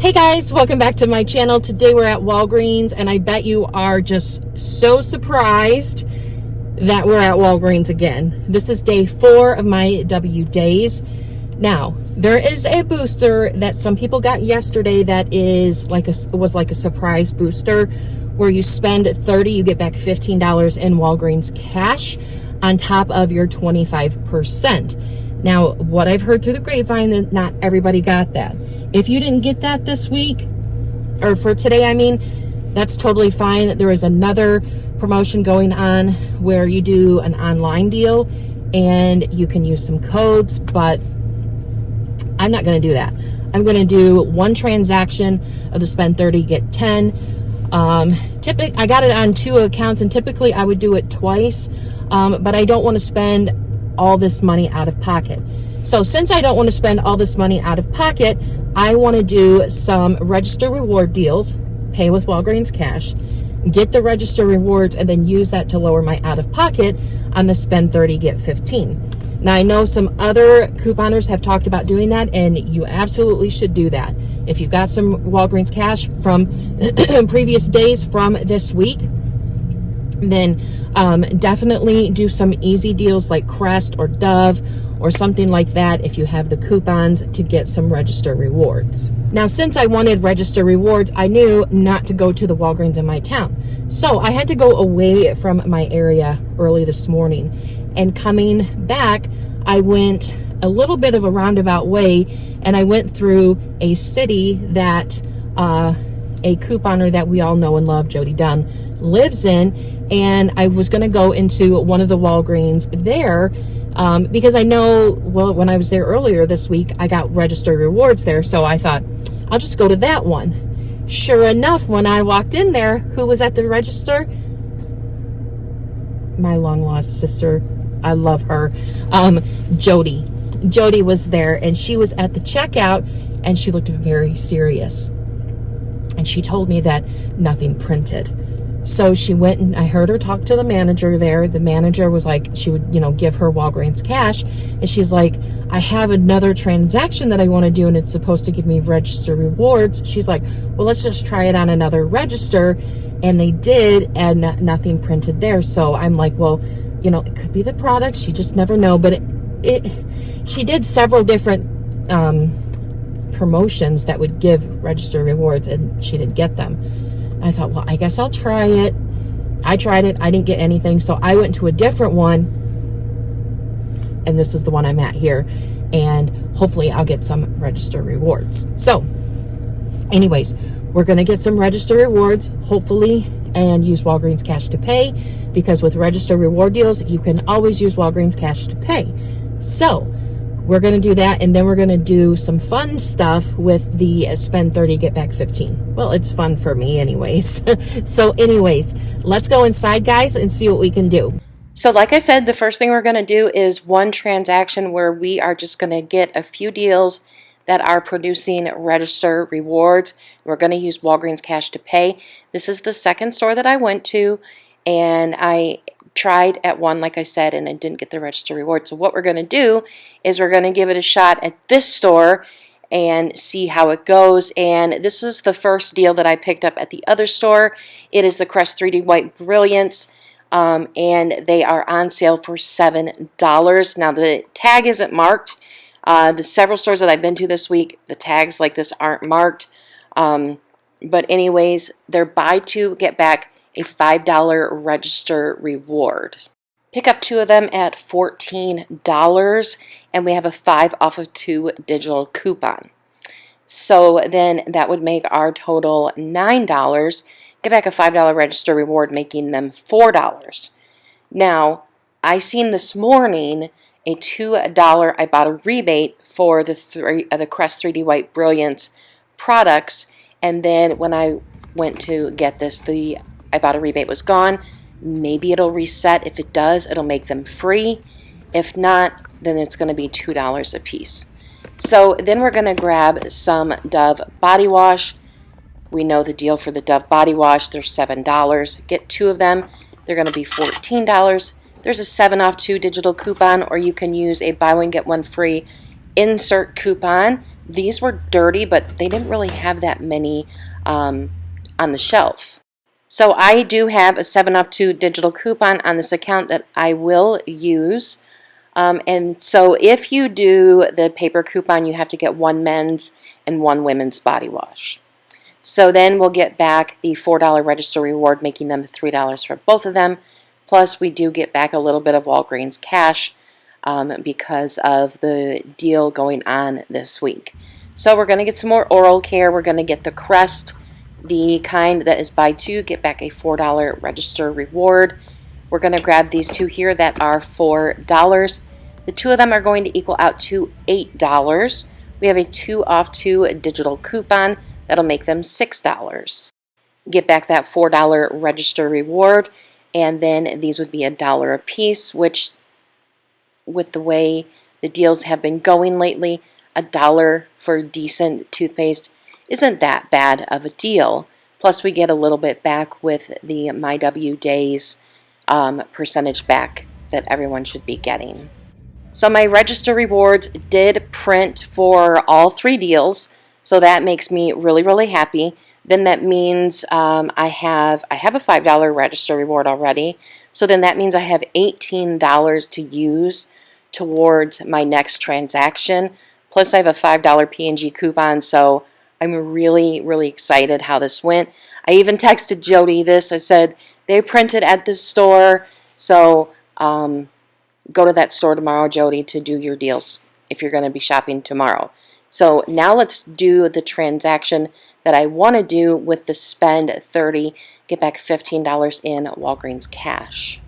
Hey guys, welcome back to my channel. Today we're at Walgreens and I bet you are just so surprised that we're at Walgreens again. This is day 4 of my W days. Now, there is a booster that some people got yesterday that was like a surprise booster where you spend $30, you get back $15 in Walgreens cash on top of your 25%. Now, what I've heard through the grapevine, that not everybody got that. If you didn't get that this week, or for today, I mean, that's totally fine. There is another promotion going on where you do an online deal and you can use some codes, but I'm not going to do that. I'm going to do one transaction of the spend 30, get 10. I got it on 2 accounts, and typically I would do it twice, but I don't want to spend all this money out of pocket. So since I don't want to spend all this money out of pocket, I want to do some register reward deals, pay with Walgreens cash, get the register rewards, and then use that to lower my out of pocket on the spend 30, get 15. Now I know some other couponers have talked about doing that, and you absolutely should do that. If you got some Walgreens cash from previous days from this week, then definitely do some easy deals like Crest or Dove or something like that if you have the coupons to get some register rewards. Now, since I wanted register rewards, I knew not to go to the Walgreens in my town. So I had to go away from my area early this morning. And coming back, I went a little bit of a roundabout way, and I went through a city that a couponer that we all know and love, Jody Dunn, lives in. And I was going to go into one of the Walgreens there because I know, well, when I was there earlier this week, I got register rewards there. So I thought, I'll just go to that one. Sure enough, when I walked in there, who was at the register? My long-lost sister. I love her. Jody. Jody was there, and she was at the checkout, and she looked very serious. And she told me that nothing printed. So she went, and I heard her talk to the manager there. The manager was like, she would, give her Walgreens cash. And she's like, I have another transaction that I want to do, and it's supposed to give me register rewards. She's like, well, let's just try it on another register. And they did, and nothing printed there. So I'm like, well, it could be the product. You just never know. But she did several different promotions that would give register rewards, and she didn't get them. I thought, well, I guess I'll try it. I tried it. I didn't get anything. So I went to a different one. And this is the one I'm at here. And hopefully I'll get some register rewards. So anyways, we're going to get some register rewards, hopefully, and use Walgreens cash to pay. Because with register reward deals, you can always use Walgreens cash to pay. So we're going to do that, and then we're going to do some fun stuff with the spend 30, get back 15. Well, it's fun for me anyways. So anyways, let's go inside, guys, and see what we can do. So like I said, the first thing we're going to do is one transaction where we are just going to get a few deals that are producing register rewards. We're going to use Walgreens cash to pay. This is the second store that I went to, and I tried at one, like I said, and I didn't get the register reward. So what we're going to do is we're going to give it a shot at this store and see how it goes. And this is the first deal that I picked up at the other store. It is the Crest 3D White Brilliance, and they are on sale for $7. Now the tag isn't marked. The several stores that I've been to this week, the tags like this aren't marked. But anyways, they're buy 2, get back a $5 register reward. Pick up 2 of them at $14, and we have a 5 off of 2 digital coupon. So then that would make our total $9. Get back a $5 register reward, making them $4. Now, I seen this morning a $2, I bought a rebate for the Crest 3D White Brilliance products, and then when I went to get this, I bought a rebate was gone. Maybe it'll reset. If it does, it'll make them free. If not, then it's going to be $2 a piece. So then we're going to grab some Dove body wash. We know the deal for the Dove body wash. They're $7. Get 2 of them. They're going to be $14. There's a 7 off 2 digital coupon, or you can use a buy one get one free insert coupon These were dirty, but they didn't really have that many on the shelf. So I do have a 7 off 2 digital coupon on this account that I will use. And so if you do the paper coupon, you have to get 1 men's and 1 women's body wash. So then we'll get back the $4 register reward, making them $3 for both of them. Plus, we do get back a little bit of Walgreens cash because of the deal going on this week. So we're going to get some more oral care. We're going to get the Crest, the kind that is buy 2, get back a $4 register reward. We're going to grab these 2 here that are $4. The 2 of them are going to equal out to $8. We have a 2 off 2 digital coupon that'll make them $6. Get back that $4 register reward, and then these would be $1 a piece, which with the way the deals have been going lately, $1 for decent toothpaste isn't that bad of a deal. Plus we get a little bit back with the MyW Days percentage back that everyone should be getting. So my register rewards did print for all 3 deals, so that makes me really, really happy. Then that means I have a $5 register reward already, so then that means I have $18 to use towards my next transaction. Plus I have a $5 P&G coupon, so I'm really, really excited how this went. I even texted Jody this. I said, they printed at this store, so go to that store tomorrow, Jody, to do your deals if you're going to be shopping tomorrow. So now let's do the transaction that I want to do with the spend $30, get back $15 in Walgreens cash.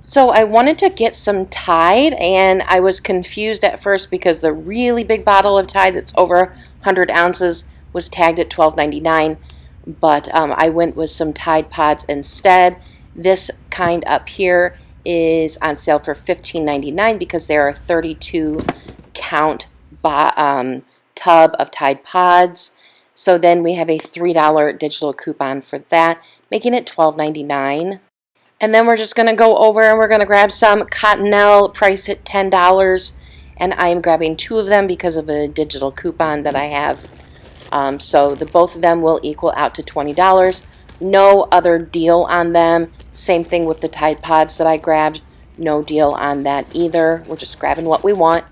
So I wanted to get some Tide, and I was confused at first because the really big bottle of Tide that's over 100 ounces was tagged at $12.99, but I went with some Tide Pods instead. This kind up here is on sale for $15.99 because there are 32 count tub of Tide Pods. So then we have a $3 digital coupon for that, making it $12.99. And then we're just going to go over and we're going to grab some Cottonelle priced at $10. And I am grabbing 2 of them because of a digital coupon that I have. So both of them will equal out to $20. No other deal on them. Same thing with the Tide Pods that I grabbed. No deal on that either. We're just grabbing what we want.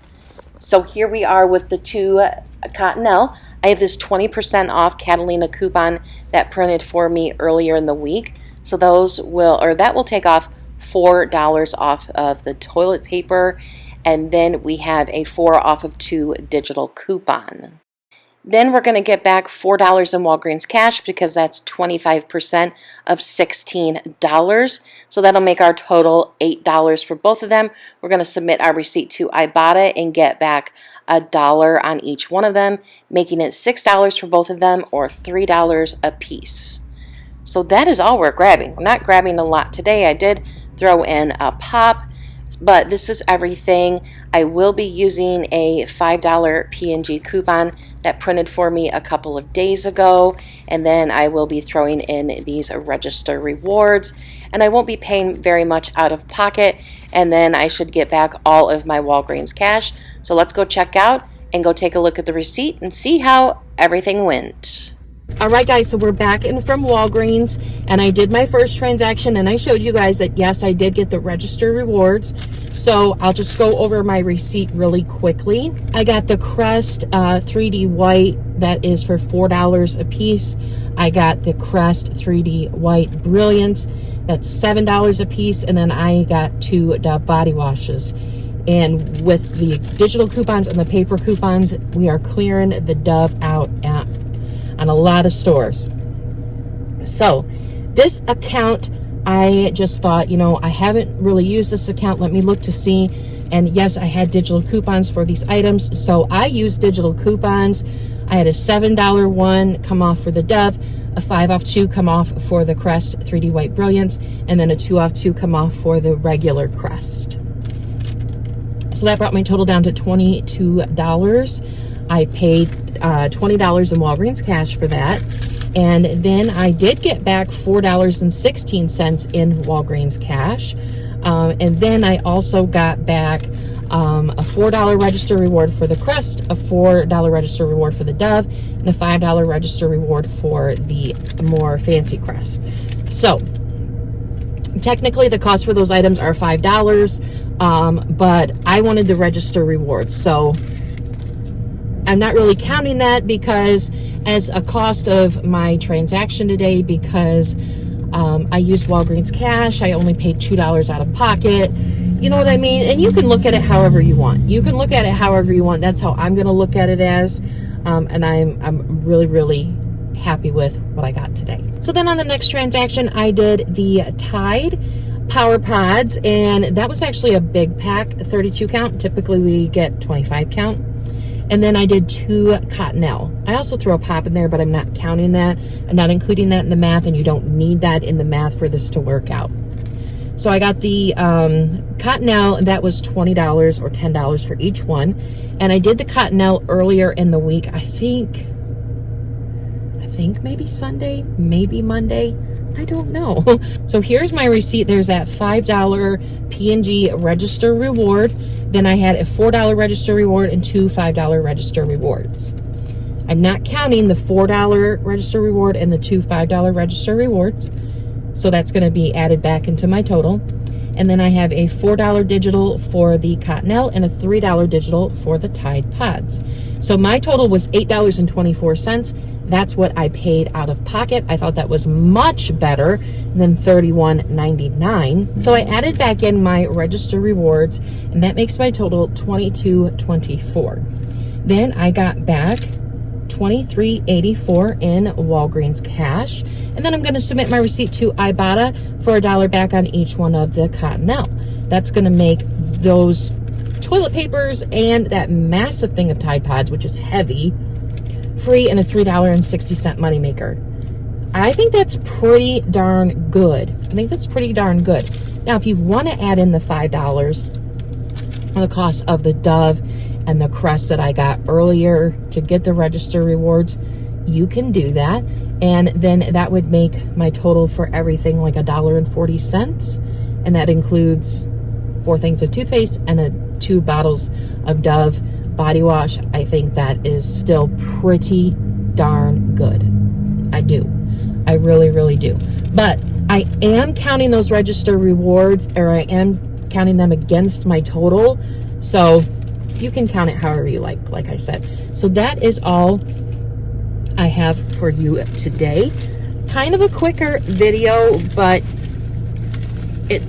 So here we are with the 2 Cottonelle. I have this 20% off Catalina coupon that printed for me earlier in the week. So that will take off $4 off of the toilet paper. And then we have a 4 off of 2 digital coupon. Then we're going to get back $4 in Walgreens cash because that's 25% of $16. So that'll make our total $8 for both of them. We're going to submit our receipt to Ibotta and get back $1 on each one of them, making it $6 for both of them or $3 a piece. So that is all we're grabbing. We're not grabbing a lot today. I did throw in a pop, but this is everything. I will be using a $5 P&G coupon that printed for me a couple of days ago, and then I will be throwing in these register rewards, and I won't be paying very much out of pocket, and then I should get back all of my Walgreens cash. So let's go check out and go take a look at the receipt and see how everything went. All right, guys, so we're back in from Walgreens, and I did my first transaction, and I showed you guys that, yes, I did get the register rewards. So I'll just go over my receipt really quickly. I got the Crest 3D White. That is for $4 a piece. I got the Crest 3D White Brilliance. That's $7 a piece. And then I got 2 Dove body washes. And with the digital coupons and the paper coupons, we are clearing the Dove out on a lot of stores. So this account, I just thought, I haven't really used this account. Let me look to see. And yes, I had digital coupons for these items. So I used digital coupons. I had a $7 one come off for the Dove, a 5 off 2 come off for the Crest 3D White Brilliance, and then a 2 off 2 come off for the regular Crest. So that brought my total down to $22. I paid $20 in Walgreens cash for that. And then I did get back $4.16 in Walgreens cash. And then I also got back a $4 register reward for the Crest, a $4 register reward for the Dove, and a $5 register reward for the more fancy Crest. So technically the cost for those items are $5, but I wanted the register rewards, so I'm not really counting that because as a cost of my transaction today, because I used Walgreens cash, I only paid $2 out of pocket. You know what I mean? And you can look at it however you want. You can look at it however you want. That's how I'm going to look at it as. And I'm really, really happy with what I got today. So then on the next transaction, I did the Tide Power Pods, and that was actually a big pack, 32 count. Typically we get 25 count. And then I did 2 Cottonelle. I also throw a pop in there, but I'm not counting that. I'm not including that in the math, and you don't need that in the math for this to work out. So I got the Cottonelle, that was $20 or $10 for each one. And I did the Cottonelle earlier in the week. I think maybe Sunday, maybe Monday. I don't know. So here's my receipt. There's that $5 P&G register reward. Then I had a $4 register reward and 2 $5 register rewards. I'm not counting the $4 register reward and the 2 $5 register rewards. So that's going to be added back into my total. And then I have a $4 digital for the Cottonelle and a $3 digital for the Tide Pods. So my total was $8.24. That's what I paid out of pocket. I thought that was much better than $31.99. So I added back in my register rewards, and that makes my total $22.24. Then I got back $23.84 in Walgreens cash, and then I'm going to submit my receipt to Ibotta for $1 back on each one of the Cottonelle. That's going to make those toilet papers and that massive thing of Tide Pods, which is heavy, free, and a $3.60 moneymaker. I think that's pretty darn good. Now, if you want to add in the $5 on the cost of the Dove and the Crest that I got earlier to get the register rewards, you can do that. And then that would make my total for everything like $1.40. And that includes 4 things of toothpaste and 2 bottles of Dove body wash. I think that is still pretty darn good. I do. I really, really do. But I am counting those register rewards, or I am counting them against my total. So you can count it however you like I said. So that is all I have for you today. Kind of a quicker video, but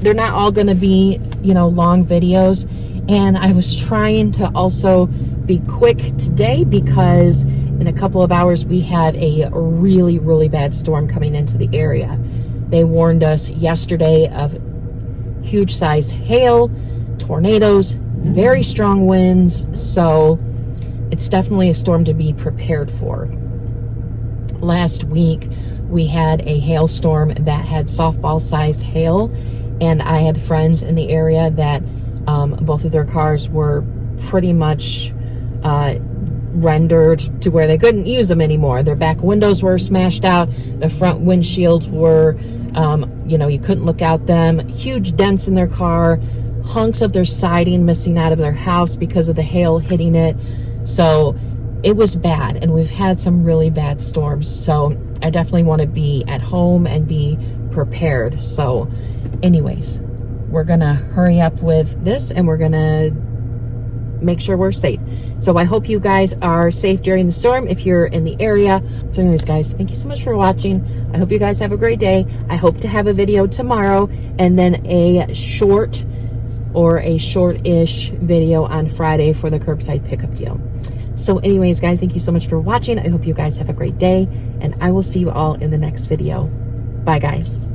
they're not all going to be, long videos. And I was trying to also be quick today because in a couple of hours we have a really, really bad storm coming into the area. They warned us yesterday of huge size hail, tornadoes, very strong winds, so it's definitely a storm to be prepared for. Last week we had a hailstorm that had softball-sized hail, and I had friends in the area that both of their cars were pretty much rendered to where they couldn't use them anymore. Their back windows were smashed out. The front windshields were, you couldn't look out them. Huge dents in their car. Hunks of their siding missing out of their house because of the hail hitting it. So it was bad, and we've had some really bad storms. So I definitely want to be at home and be prepared. So anyways, we're gonna hurry up with this, and we're gonna make sure we're safe. So I hope you guys are safe during the storm if you're in the area. So anyways, guys, thank you so much for watching. I hope you guys have a great day. I hope to have a video tomorrow, and then a short or a short-ish video on Friday for the curbside pickup deal. So anyways, guys, thank you so much for watching. I hope you guys have a great day, and I will see you all in the next video. Bye, guys.